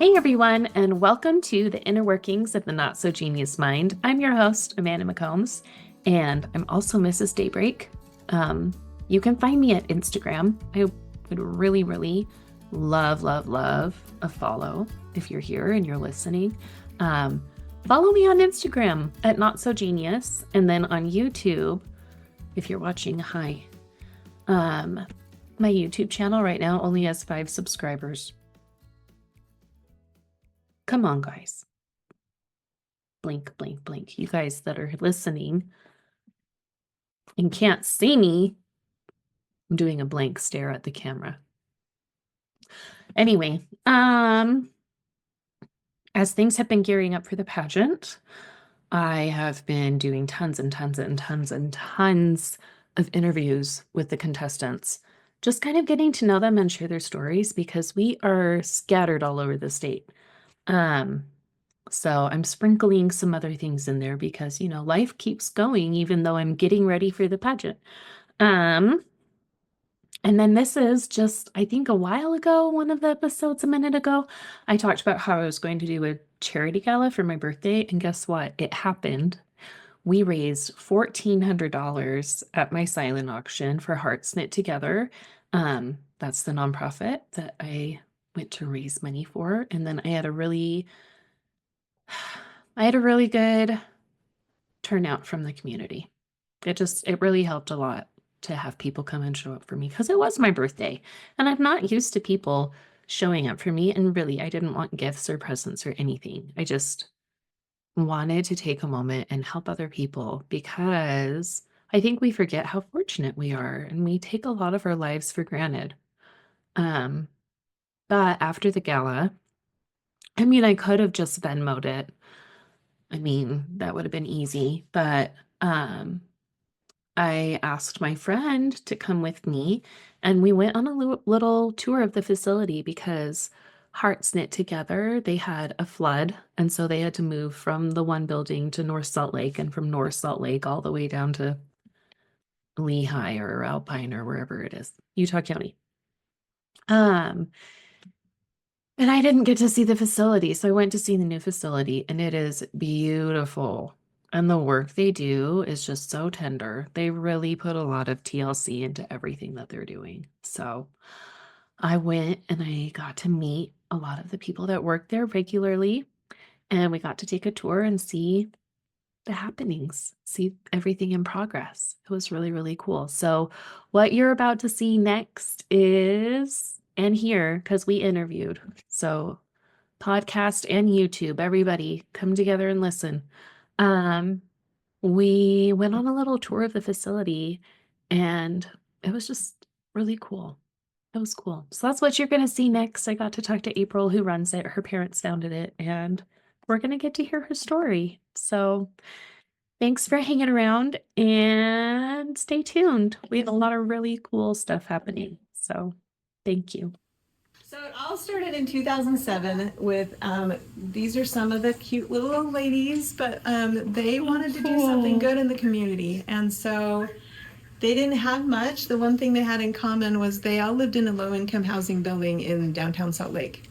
Hey everyone, and welcome to the Inner Workings of the Not So Genius Mind. I'm your host, Amanda McCombs, and I'm also Mrs. Daybreak. You can find me at Instagram. I would really love a follow if you're here and you're listening. Follow me on Instagram at Not So Genius, and then on YouTube, if you're watching, hi. My YouTube channel right now only has 5 subscribers. Come on, guys. Blink. You guys that are listening and can't see me, I'm doing a blank stare at the camera. Anyway, as things have been gearing up for the pageant, I have been doing tons of interviews with the contestants, just kind of getting to know them and share their stories because we are scattered all over the state. So I'm sprinkling some other things in there because, life keeps going even though I'm getting ready for the pageant. And then this is just, I think a while ago, one of the episodes a minute ago, I talked about how I was going to do a charity gala for my birthday. And guess what? It happened. We raised $1,400 at my silent auction for Hearts Knit Together. That's the nonprofit that I went to raise money for. And then I had a really good turnout from the community. It really helped a lot to have people come and show up for me because it was my birthday and I'm not used to people showing up for me. And really, I didn't want gifts or presents or anything. I just wanted to take a moment and help other people because I think we forget how fortunate we are and we take a lot of our lives for granted. But after the gala, I could have just Venmo'd it. That would have been easy, but I asked my friend to come with me, and we went on a little tour of the facility because Hearts Knit Together, they had a flood, and so they had to move from the one building to North Salt Lake, and from North Salt Lake all the way down to Lehigh or Alpine or wherever it is, Utah County. And I didn't get to see the facility, so I went to see the new facility, and it is beautiful. And the work they do is just so tender. They really put a lot of TLC into everything that they're doing. So I went and I got to meet a lot of the people that work there regularly, and we got to take a tour and see the happenings, see everything in progress. It was really cool. So what you're about to see next is, and here, because we interviewed, so podcast and YouTube, everybody come together and listen. We went on a little tour of the facility and it was just really cool. It was cool. So that's what you're going to see next. I got to talk to April, who runs it. Her parents founded it, and we're going to get to hear her story. So thanks for hanging around and stay tuned. We have a lot of really cool stuff happening. So thank you. So it all started in 2007 with, these are some of the cute little old ladies, but they wanted to do something good in the community. And so they didn't have much. The one thing they had in common was they all lived in a low-income housing building in downtown Salt Lake.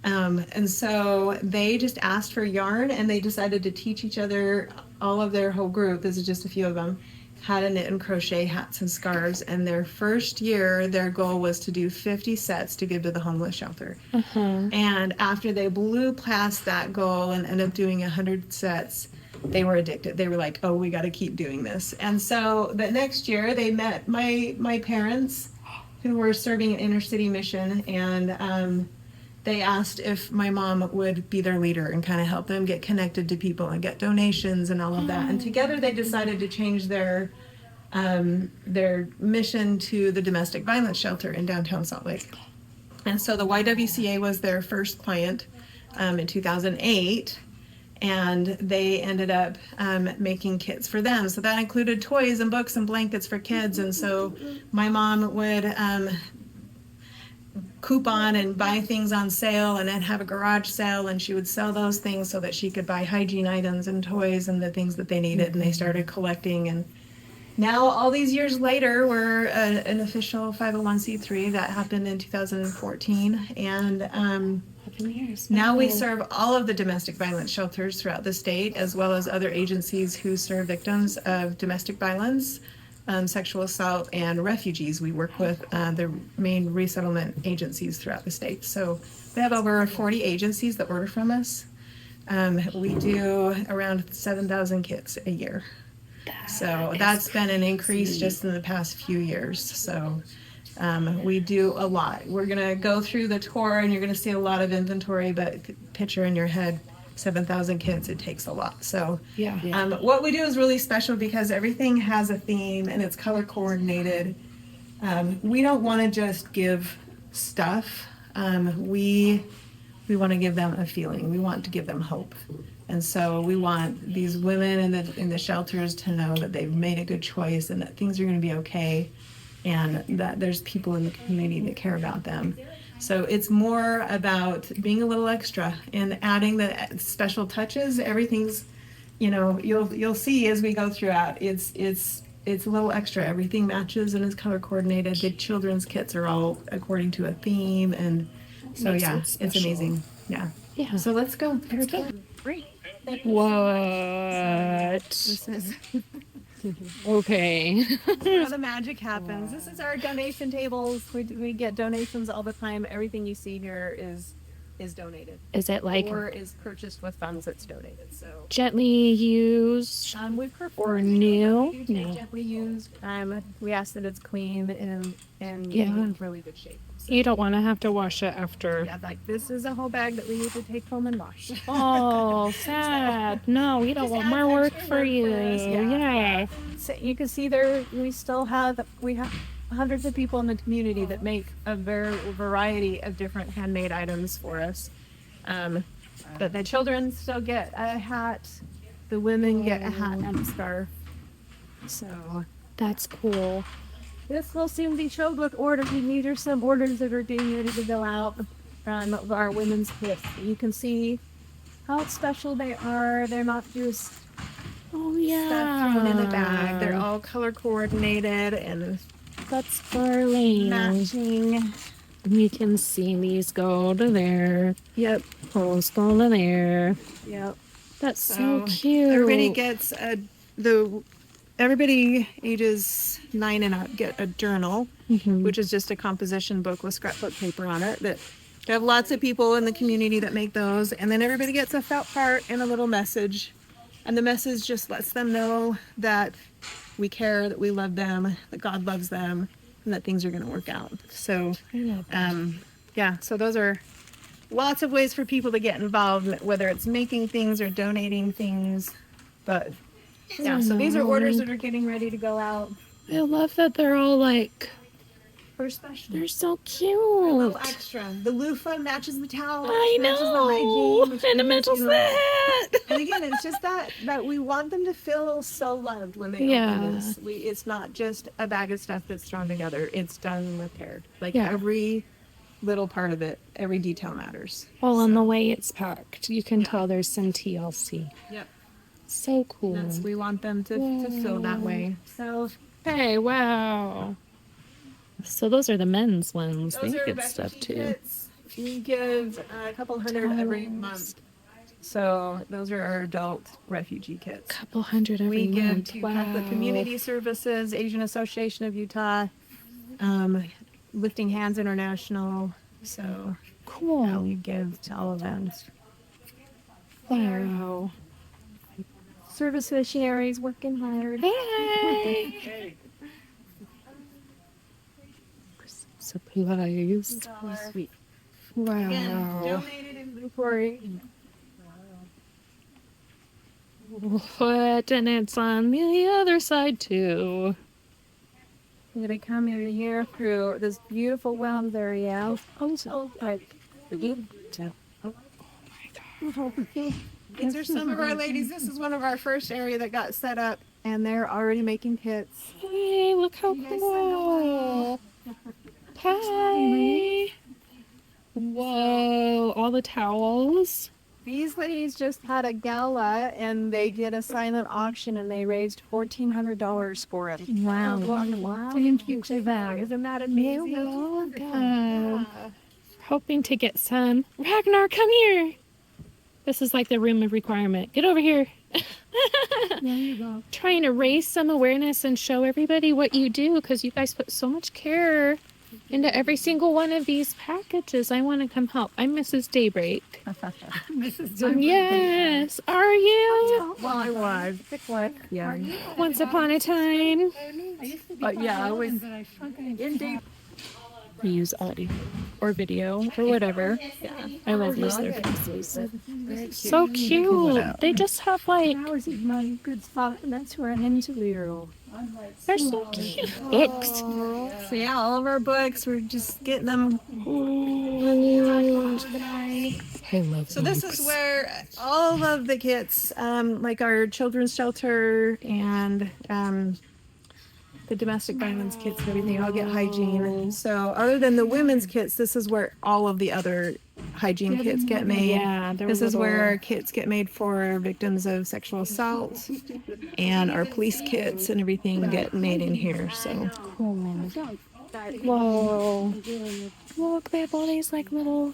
And so they just asked for yarn, and they decided to teach each other, all of their whole group, this is just a few of them, how to knit and crochet hats and scarves. And their first year, their goal was to do 50 sets to give to the homeless shelter. And after they blew past that goal and ended up doing 100 sets, they were addicted. They were like, oh, we got to keep doing this. And so the next year, they met my parents, who were serving an inner city mission, and they asked if my mom would be their leader and kind of help them get connected to people and get donations and all of that. And together they decided to change their mission to the domestic violence shelter in downtown Salt Lake. And so the YWCA was their first client in 2008. And they ended up making kits for them. So that included toys and books and blankets for kids. And so my mom would coupon and buy things on sale, and then have a garage sale, and she would sell those things so that she could buy hygiene items and toys and the things that they needed. And they started collecting, and now all these years later, we're an official 501c3. That happened in 2014, and Now we serve all of the domestic violence shelters throughout the state, as well as other agencies who serve victims of domestic violence, sexual assault, and refugees. We work with the main resettlement agencies throughout the state. So we have over 40 agencies that order from us. We do around 7,000 kits a year. So that's been an increase just in the past few years. So we do a lot. We're going to go through the tour and you're going to see a lot of inventory, but picture in your head 7,000 kids, it takes a lot. So what we do is really special because everything has a theme and it's color coordinated. We don't want to just give stuff. We want to give them a feeling. We want to give them hope. And so we want these women in the shelters to know that they've made a good choice and that things are going to be okay and that there's people in the community that care about them. So it's more about being a little extra and adding the special touches. Everything's, you'll see as we go throughout, it's a little extra. Everything matches and is color coordinated. The children's kits are all according to a theme. And so, it's amazing. Yeah. So let's go. Great. What? This is Okay. where the magic happens. This is our donation tables. We get donations all the time. Everything you see here is donated. Is it like or is purchased with funds that's donated. So gently used we prefer or new? gently used. We ask that it's clean and in really good shape. So, You don't want to have to wash it after. yeah, like this is a whole bag that we need to take home and wash. Oh, sad. No, we don't Just want adds more work extra for work you. for us, Yeah. So you can see there we have hundreds of people in the community that make a variety of different handmade items for us. But the children still get a hat. The women get a hat and a scarf. So That's cool. this will soon be filled with orders. These are some orders that are being ready to go out from our women's kits. You can see how special they are. They're not just Oh, stuff thrown in a bag. yeah. They're all color coordinated and That's darling. matching. You can see these go to there. Yep. Those go to there. Yep. That's so cute. Everybody gets everybody ages 9 and up get a journal, which is just a composition book with scrapbook paper on it. That we have lots of people in the community that make those, and then everybody gets a felt part and a little message, and the message just lets them know that we care, that we love them, that God loves them, and that things are going to work out. So, so those are lots of ways for people to get involved, whether it's making things or donating things. But yeah, so these are orders that are getting ready to go out I love that they're all like, for special. they're so A cute. little extra. The loofah matches the towel. I matches the know. hygiene, which And the means, mental set. And again, it's just that we want them to feel so loved when they Yeah. open this. It's not just a bag of stuff that's thrown together. It's done with care. Like Yeah. every little part of it, every detail matters. Well, and the way it's packed, you can tell there's some TLC. Yep. So cool. We want them to feel that way. So Hey, wow. So those are the men's ones. They those are get refugee stuff too. kits. We give a couple hundred every month. So those are our adult refugee kits. Couple hundred every We give month. to Wow. Catholic Community Services, Asian Association of Utah, Lifting Hands International. So Cool. we give to all of them. Wow. Service missionaries working hard. Hey. Supplies. Sweet. Wow. Donated inventory. What? And it's on the other side too. I'm gonna come in here through this beautiful wellness area. These are some of our ladies. This is one of our first area that got set up, and they're already making kits. Hey, look how You guys cool. Hi. Whoa, all the towels. These ladies just had a gala, and they did a silent auction, and they raised $1,400 for it. Wow. Wow! Thank you for that. Isn't that amazing? You're welcome. hoping to get some. Ragnar, come here. This is like the room of requirement. Get over here. There you go. Trying to raise some awareness and show everybody what you do because you guys put so much care into every single one of these packages. I want to come help. I'm Mrs. Daybreak. Yes. Are you? Well, I was. Yeah. Once upon a time. But yeah, I was in deep. We use audio or video or whatever. I love use their faces. So cute. They just have like, Ours is my good spot, and that's where I am to Lero. they're so cute. Books. So yeah, all of our books, we're just getting them. I love So this is where all of the kits, like our children's shelter and the domestic violence kits and everything, all get hygiene. So other than the women's kits, this is where all of the other hygiene kits get made. Yeah, they're This is where little- our kits get made for victims of sexual assault, and our police kits and everything get made in here. So Whoa. Look, they have all these like little.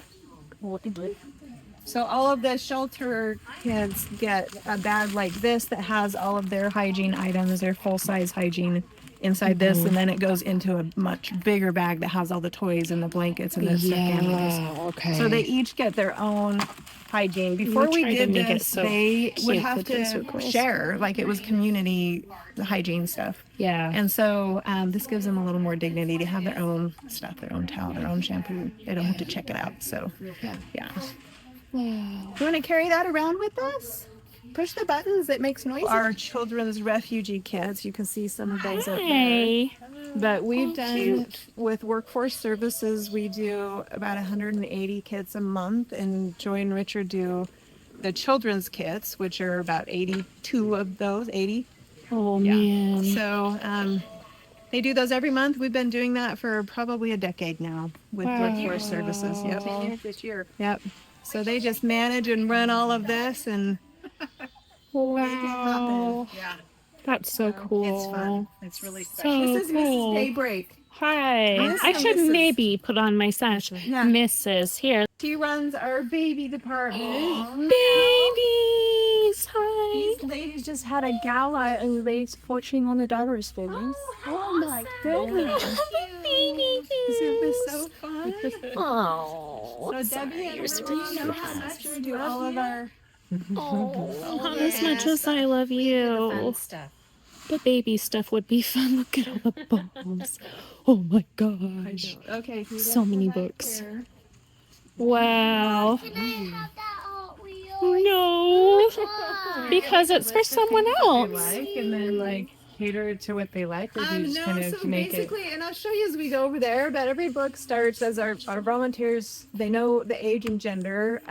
So all of the shelter kids get a bag like this that has all of their hygiene items, their full-size hygiene inside this, and then it goes into a much bigger bag that has all the toys and the blankets and the stuffed animals. Okay. So they each get their own hygiene. Before we try to did make it this, so they would cute have with the to circles. share, like it was community hygiene stuff. Yeah. And so this gives them a little more dignity to have their own stuff, their own towel, their own shampoo. They don't have to check it out. So yeah. Wow. You want to carry that around with us? Push the buttons, it makes noise. Our children's refugee kits, you can see some of those up there. Hey. But we've done, with Workforce Services, we do about 180 kits a month, and Joy and Richard do the children's kits, which are about 82 of those, 80. Oh man. So they do those every month. We've been doing that for probably a decade now with Workforce Services. Yep. This year. Yep. So they just manage and run all of this, and Wow. Yeah. That's so cool. it's fun. It's really special. So This is cool. Mrs. Daybreak. Hi. Miss I and should Mrs. maybe put on my sash. Yeah. Mrs. Here. She runs our baby department. Babies. Hi. These ladies just had a gala and they watching on the daughter's feelings. Oh my goodness. Babies. It was so fun. Oh. So Debbie and Marie know how much we do all of our Not as much as I love you. stuff. But baby stuff would be fun. Look at all the bombs. Oh my gosh. Okay. So many books. Wow. No. Because it's for someone else. Like, and then like cater to what they like, or do you just No, kind so of make it? basically, and I'll show you as we go over there, but every book starts as our volunteers, they know the age and gender.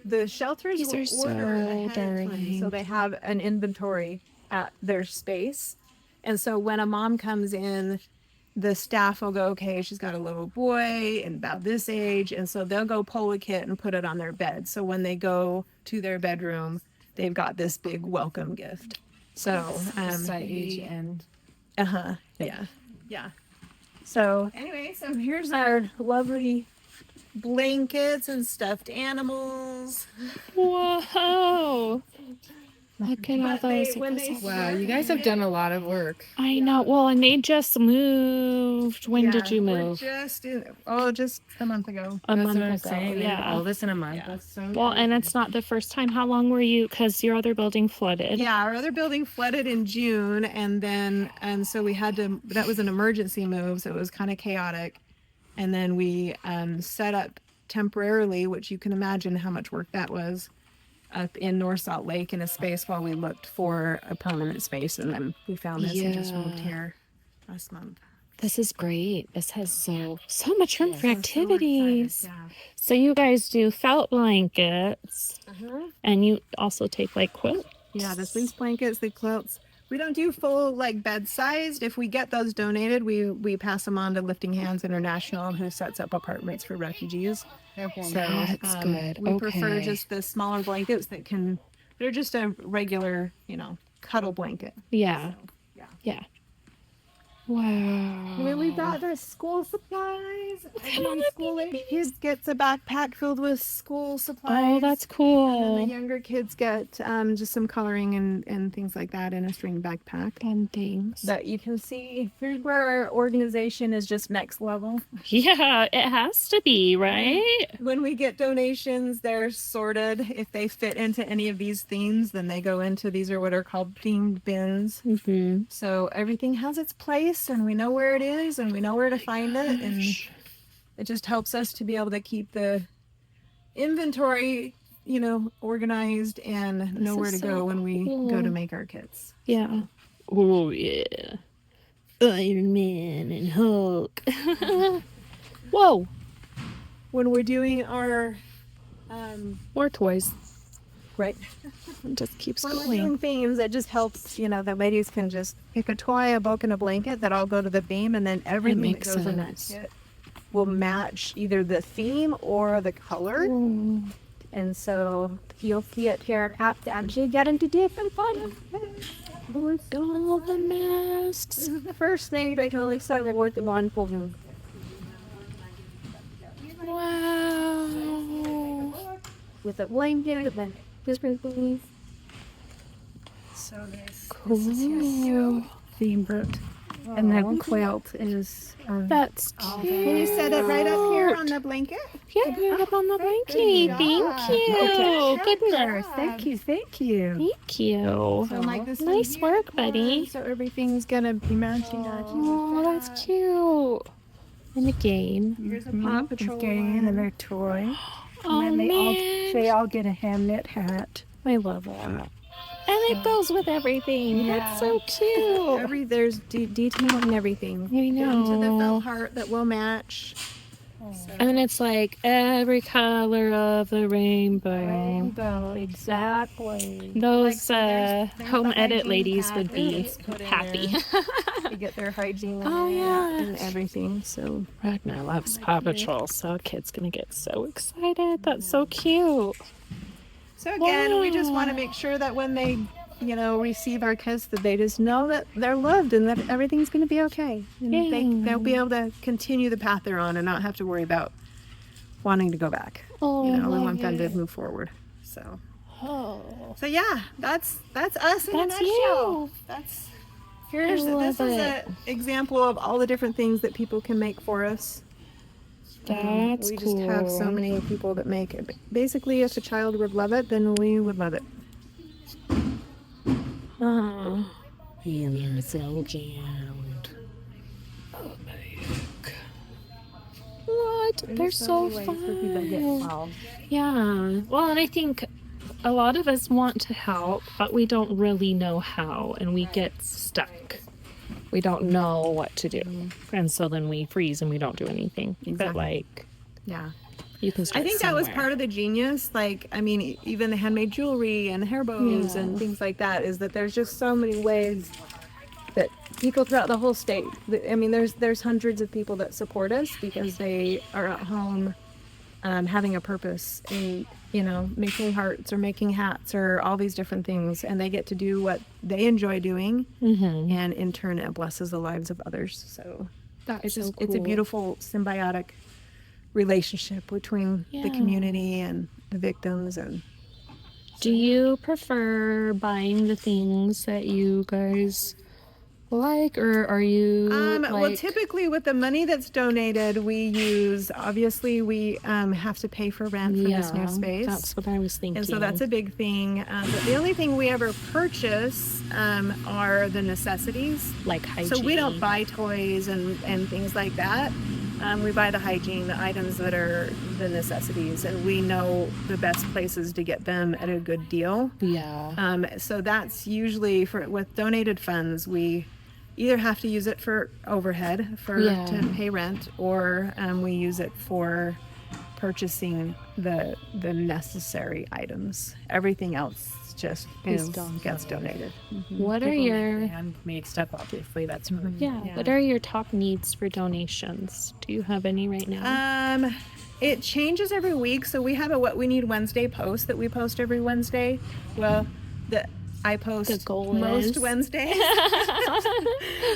The shelters These will are so order ahead of time, darling. so they have an inventory at their space. And so when a mom comes in, the staff will go, okay, she's got a little boy and about this age. And so they'll go pull a kit and put it on their bed. So when they go to their bedroom, they've got this big welcome gift. So, Age and yeah. So anyway, so here's our lovely blankets and stuffed animals. Whoa. Look at all But they- those. when they wow, you guys have done a lot of work. I know. Well, and they just moved. When did you we're move? just a month ago. A That's month what I'm ago. saying. Yeah. All this in a month. Yeah. That's so Well, good. and it's not the first time. How long were you? Because your other building flooded. Yeah, our other building flooded in June, and so we had to. That was an emergency move, so it was kind of chaotic. And then we set up temporarily, which you can imagine how much work that was, up in North Salt Lake in a space while we looked for a permanent space, and then we found this and just moved Yeah. here last month. This is great. This has so much room for So we're activities. excited, yeah. So you guys do felt blankets, and you also take like quilts. Yeah, the fleece blankets, the quilts. We don't do full like bed sized. If we get those donated, we pass them on to Lifting Hands International, who sets up apartments for refugees. Okay. So That's good. we prefer Okay. just the smaller blankets they're just a regular, cuddle blanket. Yeah. Yeah. Yeah. Wow. When we got their school supplies, every school age kid gets a backpack filled with school supplies. Oh, that's And then cool. the younger kids get just some coloring and things like that in a string backpack. And things. That you can see, here's where our organization is just next level. Yeah, it has to be, right? When we get donations, they're sorted. If they fit into any of these themes, then they go into, these are what are called themed bins. Mm-hmm. So everything has its place and we know where it is and we know where to find it. And it just helps us to be able to keep the inventory, organized and know where to go when we go to make our kits. Yeah. Oh, yeah. Iron Man and Hulk. Whoa. When we're doing our, More toys. right. It just keeps When we're going. doing themes, it just helps, the ladies can just pick a toy, a book, and a blanket that all go to the theme, and then everything that makes goes in that sense. kit will match either the theme or the color. And so you'll see it here have to actually get into different fun. With all the masks. This is the first thing I totally started with the one for him. Wow. With a blanket, and then different things. So nice. Cool. Theme book. And then quilt is. That's cute. Can you set it right up here on the blanket? Yeah, right up on the blanket. Thank you. Goodness. Thank you. Thank you. Thank you. So like this Nice work, buddy. So everything's gonna be matching. Oh, that's cute. And a game. Here's a Paw Patrol Game and their toy. Oh, And then man. they all get a hand knit hat. I love that. And it goes with everything. That's so cute. There's detail and everything. I Down to the know. felt heart that will match. And it's like every color of the rainbow. Rainbow, exactly. Those there's home the edit hygiene ladies pad would that be is put in happy. To get their hygiene Oh, yeah. and everything. So Ragnar loves Paw Patrol, so a kid's gonna get so excited. That's so cute. So again, we just want to Wow. make sure that when they, receive our kits, that they just know that they're loved and that everything's going to be okay. And they'll be able to continue the path they're on and not have to worry about wanting to go back. Oh, We love want them to it. move forward. So, Oh, yeah, that's us in a That's nutshell. you. This love is an example of all the different things that people can make for us. that's We cool. just have so many people that make it. Basically, if a child would love it, then we would love it. Oh. What? They're so fun. Yeah. Well, and I think a lot of us want to help, but we don't really know how, and we get stuck. We don't know what to do. And so then we freeze and we don't do anything. But Exactly. like, Yeah. you can I start think that was somewhere. part of the genius. Like, I mean, even the handmade jewelry and hair bows and things like that is that there's just so many ways that people throughout the whole state. I mean, there's hundreds of people that support us because they are at home having a purpose in, making hearts or making hats or all these different things. And they get to do what they enjoy doing. Mhm. And in turn, it blesses the lives of others. So That's it's so just, cool. it's a beautiful symbiotic relationship between the Yeah. community and the victims. And Do you prefer buying the things that you guys like, or are you well, typically with the money that's donated, we use, obviously we have to pay for rent for this new space. That's what I was thinking. And so that's a big thing. But the only thing we ever purchase are the necessities. like hygiene. So we don't buy toys and things like that. We buy the hygiene, the items that are the necessities, and we know the best places to get them at a good deal. Yeah. So that's usually with donated funds, we either have to use it for overhead to pay rent, or we use it for purchasing the necessary items. Everything else just gets donated. What are your handmade stuff? Obviously, that's What are your top needs for donations? Do you have any right now? It changes every week. So we have a What We Need Wednesday post that we post every Wednesday. Well, I The post goal most is. Wednesdays.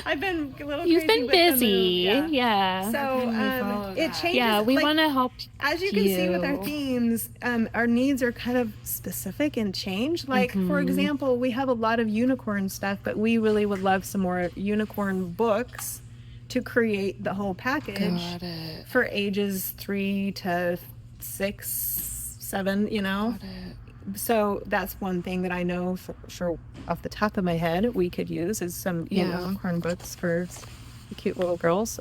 I've been a little You've crazy been with the move, busy. Yeah. So can we follow it that? changes. Yeah, we like, want to help as you can see with our you. themes, our needs are kind of specific and change. Like, for Mhm. example, we have a lot of unicorn stuff, but we really would love some more unicorn books to create the whole package Got it. for ages 3 to 6, 7, you know? Got it. So that's one thing that I know for sure off the top of my head we could use is some Yeah. unicorn books for the cute little girls.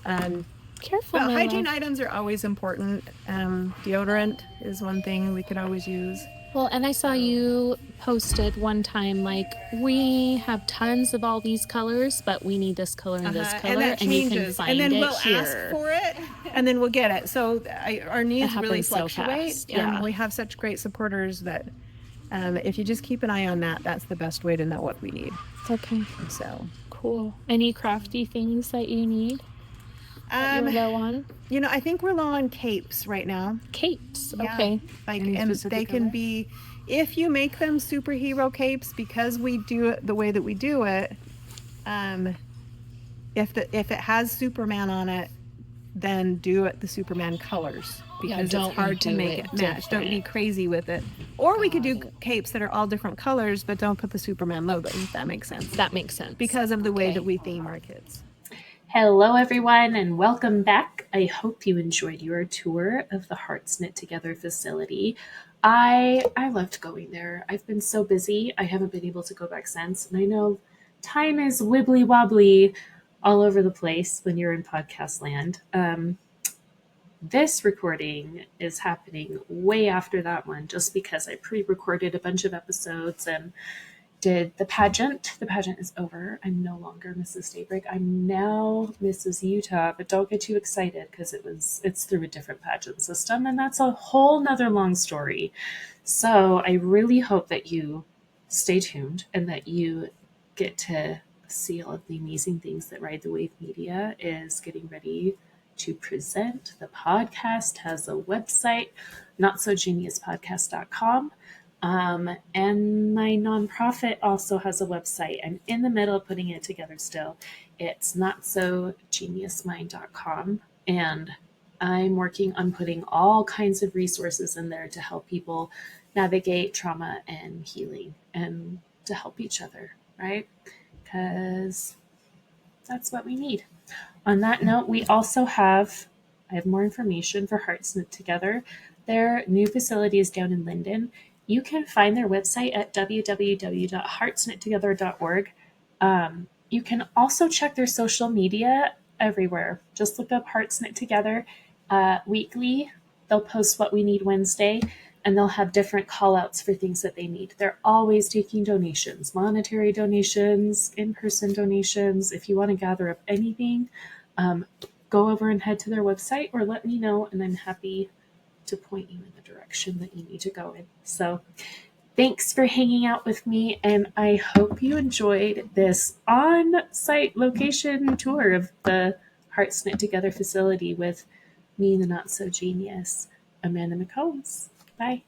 Careful, But my hygiene love. items are always important. Deodorant is one thing we could always use. Well, and I saw you posted one time like we have tons of all these colors, but we need this color and this color, And that and you can changes. find And then it we'll here. ask for it, and then we'll get it. So our needs really happens so fluctuate, fast, yeah. and we have such great supporters that if you just keep an eye on that, that's the best way to know what we need. Okay, So, cool. Any crafty things that you need that you're low on? you know, I think we're low on capes right now. Capes. Yeah. Okay. Like, Any and specific they can color? be, if you make them superhero capes, because we do it the way that we do it. If it has Superman on it, then do it the Superman colors because don't it's hard to do make it it match. Don't be different. crazy with it. Or we could do capes that are all different colors, but don't put the Superman logo. If that makes sense. That makes sense. Because of the way Okay. that we theme our kids. Hello, everyone, and welcome back. I hope you enjoyed your tour of the Hearts Knit Together facility. I loved going there. I've been so busy. I haven't been able to go back since, and I know time is wibbly wobbly all over the place when you're in podcast land. This recording is happening way after that one, just because I pre-recorded a bunch of episodes and did the pageant. The pageant is over. I'm no longer Mrs. Daybreak. I'm now Mrs. Utah, but don't get too excited because it's through a different pageant system, and that's a whole nother long story. So I really hope that you stay tuned and that you get to see all of the amazing things that Ride the Wave Media is getting ready to present. The podcast has a website, notsogeniuspodcast.com. And my nonprofit also has a website. I'm in the middle of putting it together still. It's notsogeniusmind.com. And I'm working on putting all kinds of resources in there to help people navigate trauma and healing and to help each other, right? Because that's what we need. On that note, I have more information for Hearts Knit Together. Their new facility is down in Linden. You can find their website at www.heartsknittogether.org. You can also check their social media everywhere. Just look up Hearts Knit Together. Weekly, they'll post what we need Wednesday, and they'll have different call outs for things that they need. They're always taking donations, monetary donations, in-person donations. If you want to gather up anything, go over and head to their website or let me know, and I'm happy to point you in the direction that you need to go in. So thanks for hanging out with me, and I hope you enjoyed this on-site location tour of the Hearts Knit Together facility with me, the not so genius, Amanda McCombs. Bye.